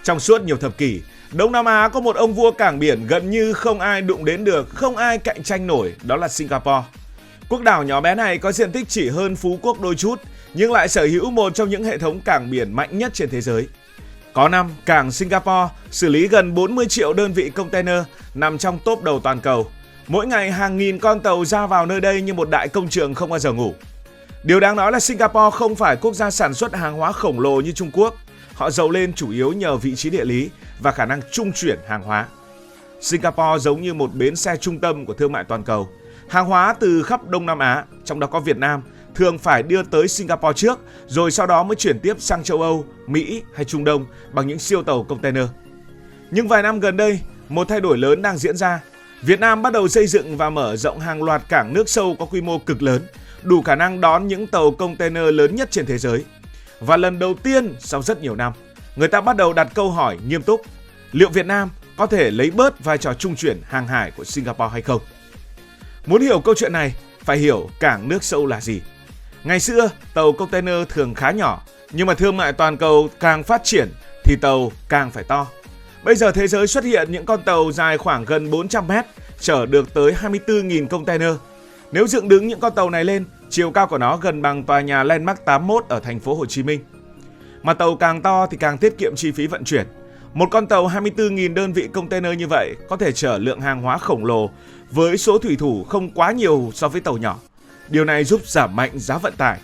Trong suốt nhiều thập kỷ, Đông Nam Á có một ông vua cảng biển gần như không ai đụng đến được, không ai cạnh tranh nổi, đó là Singapore. Quốc đảo nhỏ bé này có diện tích chỉ hơn Phú Quốc đôi chút, nhưng lại sở hữu một trong những hệ thống cảng biển mạnh nhất trên thế giới. Có năm, cảng Singapore xử lý gần 40 triệu đơn vị container, nằm trong top đầu toàn cầu. Mỗi ngày hàng nghìn con tàu ra vào nơi đây như một đại công trường không bao giờ ngủ. Điều đáng nói là Singapore không phải quốc gia sản xuất hàng hóa khổng lồ như Trung Quốc. Họ giàu lên chủ yếu nhờ vị trí địa lý và khả năng trung chuyển hàng hóa. Singapore giống như một bến xe trung tâm của thương mại toàn cầu. Hàng hóa từ khắp Đông Nam Á, trong đó có Việt Nam, thường phải đưa tới Singapore trước, rồi sau đó mới chuyển tiếp sang châu Âu, Mỹ hay Trung Đông bằng những siêu tàu container. Nhưng vài năm gần đây, một thay đổi lớn đang diễn ra. Việt Nam bắt đầu xây dựng và mở rộng hàng loạt cảng nước sâu có quy mô cực lớn, đủ khả năng đón những tàu container lớn nhất trên thế giới. Và lần đầu tiên sau rất nhiều năm, người ta bắt đầu đặt câu hỏi nghiêm túc: liệu Việt Nam có thể lấy bớt vai trò trung chuyển hàng hải của Singapore hay không? Muốn hiểu câu chuyện này, phải hiểu cảng nước sâu là gì. Ngày xưa, tàu container thường khá nhỏ, nhưng mà thương mại toàn cầu càng phát triển thì tàu càng phải to. Bây giờ thế giới xuất hiện những con tàu dài khoảng gần 400 mét, chở được tới 24.000 container. Nếu dựng đứng những con tàu này lên, chiều cao của nó gần bằng tòa nhà Landmark 81 ở thành phố Hồ Chí Minh. Mà tàu càng to thì càng tiết kiệm chi phí vận chuyển. Một con tàu 24.000 đơn vị container như vậy có thể chở lượng hàng hóa khổng lồ với số thủy thủ không quá nhiều so với tàu nhỏ. Điều này giúp giảm mạnh giá vận tải.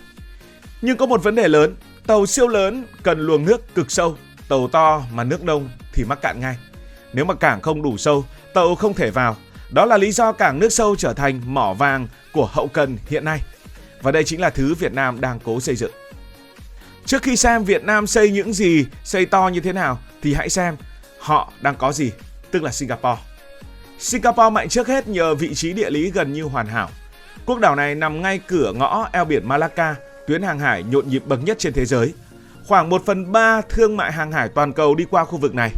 Nhưng có một vấn đề lớn, tàu siêu lớn cần luồng nước cực sâu, tàu to mà nước nông thì mắc cạn ngay. Nếu mà cảng không đủ sâu, tàu không thể vào. Đó là lý do cảng nước sâu trở thành mỏ vàng của hậu cần hiện nay. Và đây chính là thứ Việt Nam đang cố xây dựng. Trước khi xem Việt Nam xây những gì, xây to như thế nào, thì hãy xem họ đang có gì, tức là Singapore. Singapore mạnh trước hết nhờ vị trí địa lý gần như hoàn hảo. Quốc đảo này nằm ngay cửa ngõ eo biển Malacca, tuyến hàng hải nhộn nhịp bậc nhất trên thế giới. Khoảng 1/3 thương mại hàng hải toàn cầu đi qua khu vực này.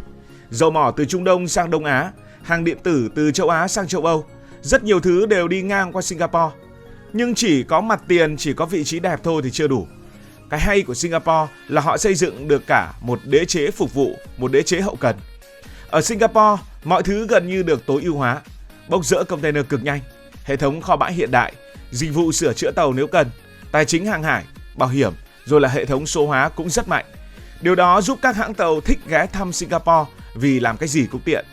Dầu mỏ từ Trung Đông sang Đông Á, hàng điện tử từ châu Á sang châu Âu, rất nhiều thứ đều đi ngang qua Singapore. Nhưng chỉ có mặt tiền, chỉ có vị trí đẹp thôi thì chưa đủ. Cái hay của Singapore là họ xây dựng được cả một đế chế phục vụ, một đế chế hậu cần. Ở Singapore, mọi thứ gần như được tối ưu hóa. Bốc dỡ container cực nhanh, hệ thống kho bãi hiện đại, dịch vụ sửa chữa tàu nếu cần, tài chính hàng hải, bảo hiểm, rồi là hệ thống số hóa cũng rất mạnh. Điều đó giúp các hãng tàu thích ghé thăm Singapore vì làm cái gì cũng tiện.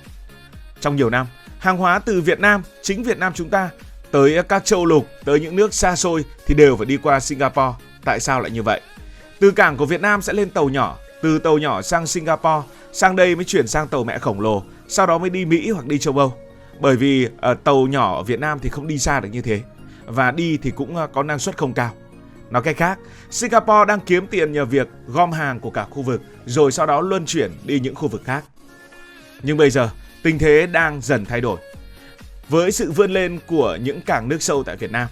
Trong nhiều năm, hàng hóa từ Việt Nam, chính Việt Nam chúng ta, tới các châu lục, tới những nước xa xôi thì đều phải đi qua Singapore. Tại sao lại như vậy? Từ cảng của Việt Nam sẽ lên tàu nhỏ, từ tàu nhỏ sang Singapore, sang đây mới chuyển sang tàu mẹ khổng lồ, sau đó mới đi Mỹ hoặc đi châu Âu. Bởi vì tàu nhỏ ở Việt Nam thì không đi xa được như thế, và đi thì cũng có năng suất không cao. Nói cách khác, Singapore đang kiếm tiền nhờ việc gom hàng của cả khu vực, rồi sau đó luân chuyển đi những khu vực khác. Nhưng bây giờ, tình thế đang dần thay đổi. Với sự vươn lên của những cảng nước sâu tại Việt Nam,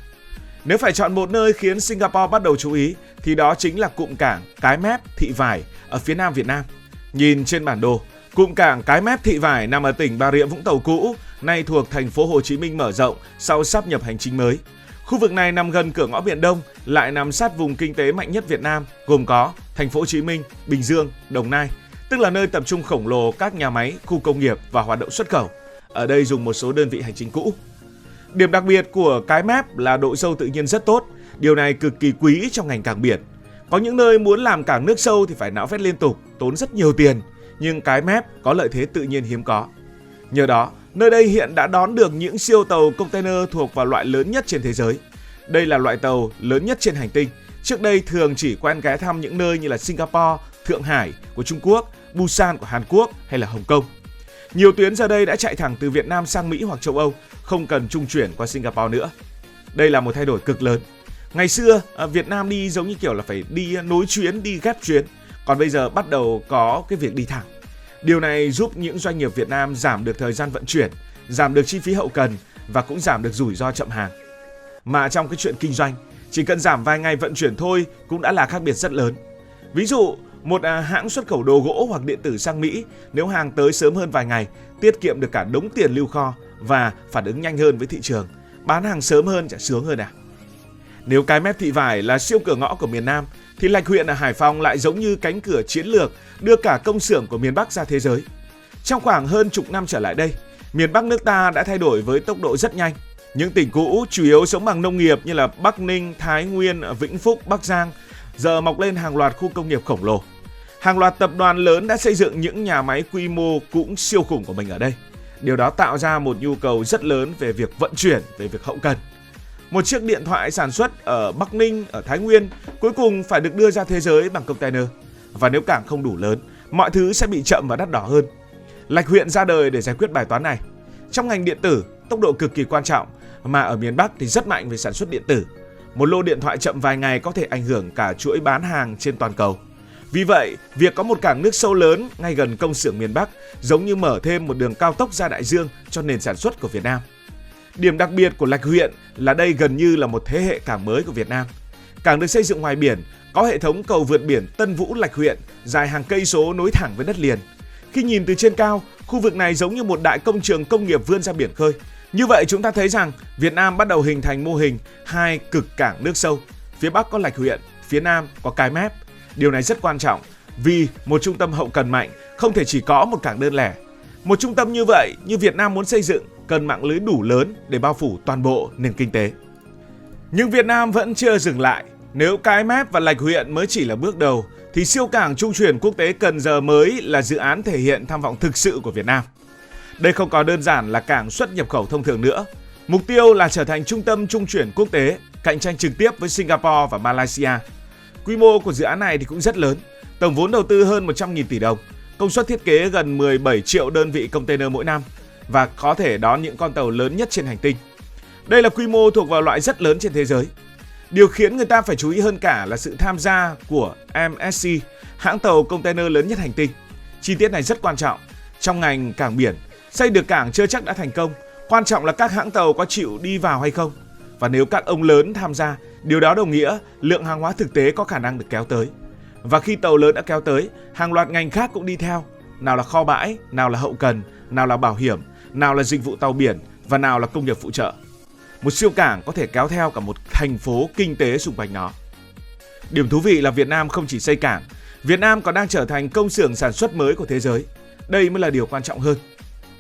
nếu phải chọn một nơi khiến Singapore bắt đầu chú ý thì đó chính là cụm cảng Cái Mép, Thị Vải ở phía nam Việt Nam. Nhìn trên bản đồ, cụm cảng Cái Mép, Thị Vải nằm ở tỉnh Bà Rịa Vũng Tàu cũ, nay thuộc thành phố Hồ Chí Minh mở rộng sau sáp nhập hành chính mới. Khu vực này nằm gần cửa ngõ Biển Đông, lại nằm sát vùng kinh tế mạnh nhất Việt Nam, gồm có thành phố Hồ Chí Minh, Bình Dương, Đồng Nai, tức là nơi tập trung khổng lồ các nhà máy, khu công nghiệp và hoạt động xuất khẩu. Ở đây dùng một số đơn vị hành chính cũ. Điểm đặc biệt của Cái Mép là độ sâu tự nhiên rất tốt. Điều này cực kỳ quý trong ngành cảng biển. Có những nơi muốn làm cảng nước sâu thì phải nạo vét liên tục, tốn rất nhiều tiền. Nhưng Cái Mép có lợi thế tự nhiên hiếm có. Nhờ đó, nơi đây hiện đã đón được những siêu tàu container thuộc vào loại lớn nhất trên thế giới. Đây là loại tàu lớn nhất trên hành tinh. Trước đây thường chỉ quen ghé thăm những nơi như là Singapore, Thượng Hải của Trung Quốc, Busan của Hàn Quốc hay là Hồng Kông. Nhiều tuyến giờ đây đã chạy thẳng từ Việt Nam sang Mỹ hoặc châu Âu, không cần trung chuyển qua Singapore nữa. Đây là một thay đổi cực lớn. Ngày xưa, Việt Nam đi giống như kiểu là phải đi nối chuyến, đi ghép chuyến. Còn bây giờ bắt đầu có cái việc đi thẳng. Điều này giúp những doanh nghiệp Việt Nam giảm được thời gian vận chuyển, giảm được chi phí hậu cần và cũng giảm được rủi ro chậm hàng. Mà trong cái chuyện kinh doanh, chỉ cần giảm vài ngày vận chuyển thôi cũng đã là khác biệt rất lớn. Ví dụ, một hãng xuất khẩu đồ gỗ hoặc điện tử sang Mỹ, nếu hàng tới sớm hơn vài ngày, tiết kiệm được cả đống tiền lưu kho và phản ứng nhanh hơn với thị trường. Bán hàng sớm hơn chả sướng hơn à? Nếu Cái Mép Thị Vải là siêu cửa ngõ của miền Nam, thì Lạch Huyện ở Hải Phòng lại giống như cánh cửa chiến lược đưa cả công xưởng của miền Bắc ra thế giới. Trong khoảng hơn chục năm trở lại đây, miền Bắc nước ta đã thay đổi với tốc độ rất nhanh. Những tỉnh cũ chủ yếu sống bằng nông nghiệp như là Bắc Ninh, Thái Nguyên, Vĩnh Phúc, Bắc Giang giờ mọc lên hàng loạt khu công nghiệp khổng lồ. Hàng loạt tập đoàn lớn đã xây dựng những nhà máy quy mô cũng siêu khủng của mình ở đây. Điều đó tạo ra một nhu cầu rất lớn về việc vận chuyển, về việc hậu cần. Một chiếc điện thoại sản xuất ở Bắc Ninh, ở Thái Nguyên cuối cùng phải được đưa ra thế giới bằng container. Và nếu cảng không đủ lớn, mọi thứ sẽ bị chậm và đắt đỏ hơn. Lạch Huyện ra đời để giải quyết bài toán này. Trong ngành điện tử, tốc độ cực kỳ quan trọng, mà ở miền Bắc thì rất mạnh về sản xuất điện tử. Một lô điện thoại chậm vài ngày có thể ảnh hưởng cả chuỗi bán hàng trên toàn cầu. Vì vậy, việc có một cảng nước sâu lớn ngay gần công xưởng miền Bắc giống như mở thêm một đường cao tốc ra đại dương cho nền sản xuất của Việt Nam. Điểm đặc biệt của Lạch Huyện là đây gần như là một thế hệ cảng mới của Việt Nam. Cảng được xây dựng ngoài biển, có hệ thống cầu vượt biển Tân Vũ Lạch Huyện dài hàng cây số nối thẳng với đất liền. Khi nhìn từ trên cao, khu vực này giống như một đại công trường công nghiệp vươn ra biển khơi. Như vậy chúng ta thấy rằng Việt Nam bắt đầu hình thành mô hình hai cực cảng nước sâu. Phía Bắc có Lạch Huyện, phía Nam có Cái Mép. Điều này rất quan trọng vì một trung tâm hậu cần mạnh không thể chỉ có một cảng đơn lẻ. Một trung tâm như vậy như Việt Nam muốn xây dựng cần mạng lưới đủ lớn để bao phủ toàn bộ nền kinh tế. Nhưng Việt Nam vẫn chưa dừng lại. Nếu Cái Mép và Lạch Huyện mới chỉ là bước đầu thì siêu cảng trung chuyển quốc tế Cần Giờ mới là dự án thể hiện tham vọng thực sự của Việt Nam. Đây không còn đơn giản là cảng xuất nhập khẩu thông thường nữa. Mục tiêu là trở thành trung tâm trung chuyển quốc tế, cạnh tranh trực tiếp với Singapore và Malaysia. Quy mô của dự án này thì cũng rất lớn, tổng vốn đầu tư hơn 100.000 tỷ đồng, công suất thiết kế gần 17 triệu đơn vị container mỗi năm và có thể đón những con tàu lớn nhất trên hành tinh. Đây là quy mô thuộc vào loại rất lớn trên thế giới. Điều khiến người ta phải chú ý hơn cả là sự tham gia của MSC, hãng tàu container lớn nhất hành tinh. Chi tiết này rất quan trọng. Trong ngành cảng biển, xây được cảng chưa chắc đã thành công, quan trọng là các hãng tàu có chịu đi vào hay không. Và nếu các ông lớn tham gia, điều đó đồng nghĩa lượng hàng hóa thực tế có khả năng được kéo tới. Và khi tàu lớn đã kéo tới, hàng loạt ngành khác cũng đi theo. Nào là kho bãi, nào là hậu cần, nào là bảo hiểm, nào là dịch vụ tàu biển và nào là công nghiệp phụ trợ. Một siêu cảng có thể kéo theo cả một thành phố kinh tế xung quanh nó. Điểm thú vị là Việt Nam không chỉ xây cảng, Việt Nam còn đang trở thành công xưởng sản xuất mới của thế giới. Đây mới là điều quan trọng hơn.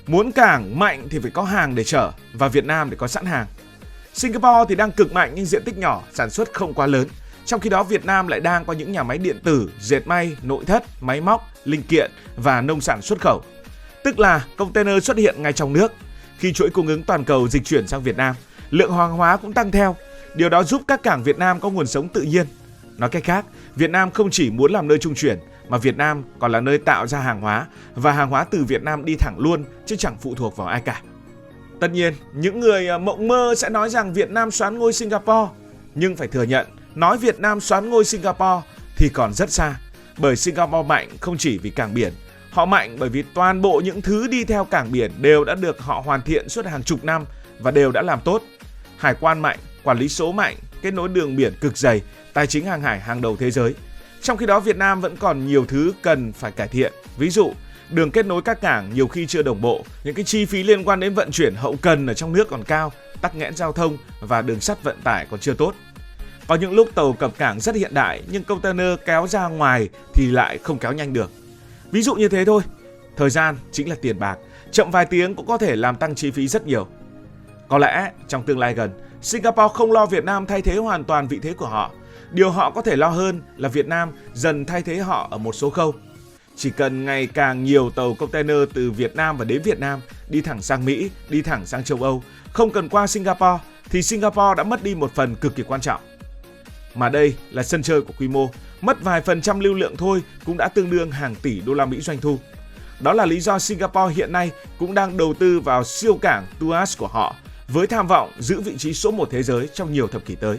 Muốn cảng mạnh thì phải có hàng để chở và Việt Nam để có sẵn hàng. Singapore thì đang cực mạnh nhưng diện tích nhỏ, sản xuất không quá lớn. Trong khi đó Việt Nam lại đang có những nhà máy điện tử, dệt may, nội thất, máy móc, linh kiện và nông sản xuất khẩu. Tức là container xuất hiện ngay trong nước. Khi chuỗi cung ứng toàn cầu dịch chuyển sang Việt Nam, lượng hàng hóa cũng tăng theo. Điều đó giúp các cảng Việt Nam có nguồn sống tự nhiên. Nói cách khác, Việt Nam không chỉ muốn làm nơi trung chuyển, mà Việt Nam còn là nơi tạo ra hàng hóa và hàng hóa từ Việt Nam đi thẳng luôn chứ chẳng phụ thuộc vào ai cả. Tất nhiên, những người mộng mơ sẽ nói rằng Việt Nam soán ngôi Singapore. Nhưng phải thừa nhận, nói Việt Nam soán ngôi Singapore thì còn rất xa. Bởi Singapore mạnh không chỉ vì cảng biển. Họ mạnh bởi vì toàn bộ những thứ đi theo cảng biển đều đã được họ hoàn thiện suốt hàng chục năm và đều đã làm tốt. Hải quan mạnh, quản lý số mạnh, kết nối đường biển cực dày, tài chính hàng hải hàng đầu thế giới. Trong khi đó Việt Nam vẫn còn nhiều thứ cần phải cải thiện. Ví dụ, đường kết nối các cảng nhiều khi chưa đồng bộ, những cái chi phí liên quan đến vận chuyển hậu cần ở trong nước còn cao, tắc nghẽn giao thông và đường sắt vận tải còn chưa tốt. Có những lúc tàu cập cảng rất hiện đại nhưng container kéo ra ngoài thì lại không kéo nhanh được. Ví dụ như thế thôi. Thời gian chính là tiền bạc, chậm vài tiếng cũng có thể làm tăng chi phí rất nhiều. Có lẽ trong tương lai gần, Singapore không lo Việt Nam thay thế hoàn toàn vị thế của họ. Điều họ có thể lo hơn là Việt Nam dần thay thế họ ở một số khâu. Chỉ cần ngày càng nhiều tàu container từ Việt Nam và đến Việt Nam đi thẳng sang Mỹ, đi thẳng sang châu Âu, không cần qua Singapore, thì Singapore đã mất đi một phần cực kỳ quan trọng. Mà đây là sân chơi của quy mô, mất vài % lưu lượng thôi cũng đã tương đương hàng tỷ đô la Mỹ doanh thu. Đó là lý do Singapore hiện nay cũng đang đầu tư vào siêu cảng Tuas của họ, với tham vọng giữ vị trí số 1 thế giới trong nhiều thập kỷ tới.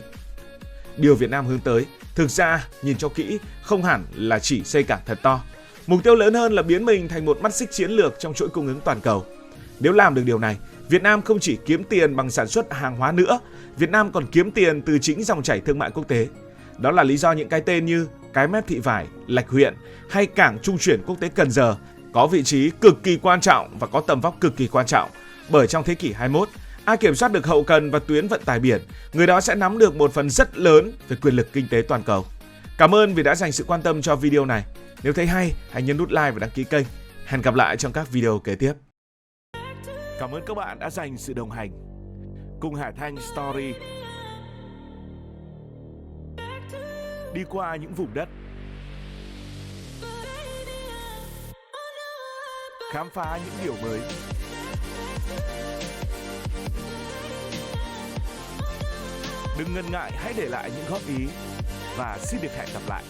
Điều Việt Nam hướng tới, thực ra nhìn cho kỹ, không hẳn là chỉ xây cảng thật to. Mục tiêu lớn hơn là biến mình thành một mắt xích chiến lược trong chuỗi cung ứng toàn cầu. Nếu làm được điều này, Việt Nam không chỉ kiếm tiền bằng sản xuất hàng hóa nữa, Việt Nam còn kiếm tiền từ chính dòng chảy thương mại quốc tế. Đó là lý do những cái tên như Cái Mép Thị Vải, Lạch Huyện hay cảng trung chuyển quốc tế Cần Giờ có vị trí cực kỳ quan trọng và có tầm vóc cực kỳ quan trọng. Bởi trong thế kỷ 21, Ai kiểm soát được hậu cần và tuyến vận tải biển, người đó sẽ nắm được một phần rất lớn về quyền lực kinh tế toàn cầu. Cảm ơn vì đã dành sự quan tâm cho video này. Nếu thấy hay, hãy nhấn nút like và đăng ký kênh. Hẹn gặp lại trong các video kế tiếp. Cảm ơn các bạn đã dành sự đồng hành cùng Hải Thanh Story. Đi qua những vùng đất, khám phá những điều mới. Đừng ngần ngại, hãy để lại những góp ý và xin được hẹn gặp lại.